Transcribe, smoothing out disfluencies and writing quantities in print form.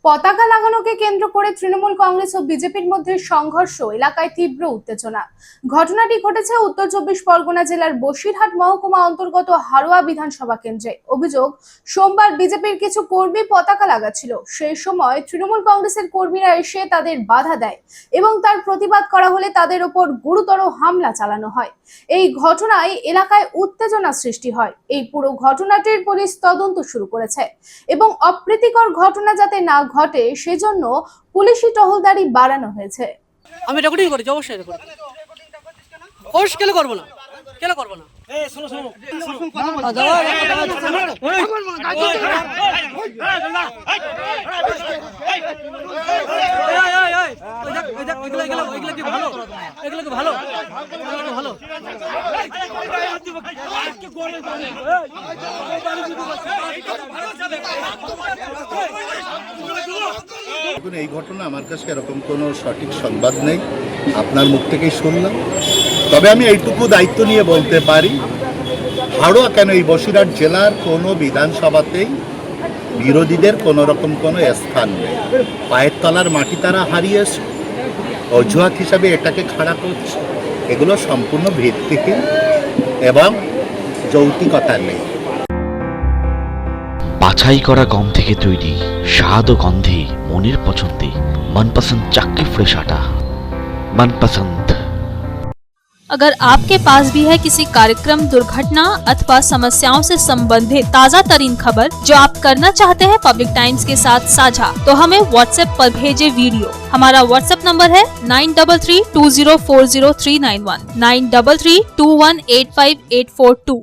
পতাকা লাগানোকে কেন্দ্র করে তৃণমূল কংগ্রেস ও বিজেপির মধ্যে সংঘর্ষ, এলাকায় তীব্র উত্তেজনা। ঘটনাটি ঘটেছে উত্তর চব্বিশ পরগনা জেলার বসিরহাট মহকুমা অন্তর্গত হারোয়া বিধানসভা কেন্দ্রে। অভিযোগ, সোমবার বিজেপির কিছু কর্মী পতাকা লাগাচ্ছিল। সেই সময় তৃণমূল কংগ্রেসের কর্মীরা এসে তাদের বাধা দেয় এবং তার প্রতিবাদ করা হলে তাদের ওপর গুরুতর হামলা চালানো হয়। এই ঘটনায় এলাকায় উত্তেজনা সৃষ্টি হয়। এই পুরো ঘটনাটির পুলিশ তদন্ত শুরু করেছে এবং অপ্রীতিকর ঘটনা যাতে না ঘটে সেজন্য পুলিশি টহলদারি বাড়ানো হয়েছে। আমি রেকর্ডিং করেছি, অবশ্যই রেকর্ডিং অবশ্যই কেন করবো না, কেন করবো না। ভালো ভালো দেখুন, এই ঘটনা আমার কাছে এরকম কোনো সঠিক সংবাদ নেই, আপনার মুখ থেকেই শুনলাম। তবে আমি এইটুকু দায়িত্ব নিয়ে বলতে পারি, হাড়োয়া কেন, এই বসিরহাট জেলার কোনো বিধানসভাতেই বিরোধীদের কোনো রকম কোনো স্থান নেই। পায়ের তলার মাটি তারা হারিয়েছে, অজুহাত হিসাবে এটাকে খাড়া করছে। এগুলো সম্পূর্ণ ভিত্তিহীন এবং যৌক্তিকতা নেই। বাছাই করা গম থেকে তৈরি স্বাদ ও গন্ধে মনের পছন্দে मनपसंद चक्की फ्रेश आटा मनपसंद। अगर आपके पास भी है किसी कार्यक्रम, दुर्घटना अथवा समस्याओं से संबंधित ताज़ा तरीन खबर जो आप करना चाहते हैं पब्लिक टाइम्स के साथ साझा, तो हमें व्हाट्सएप पर भेजे वीडियो। हमारा व्हाट्सएप नंबर है 9332040391 9332185842।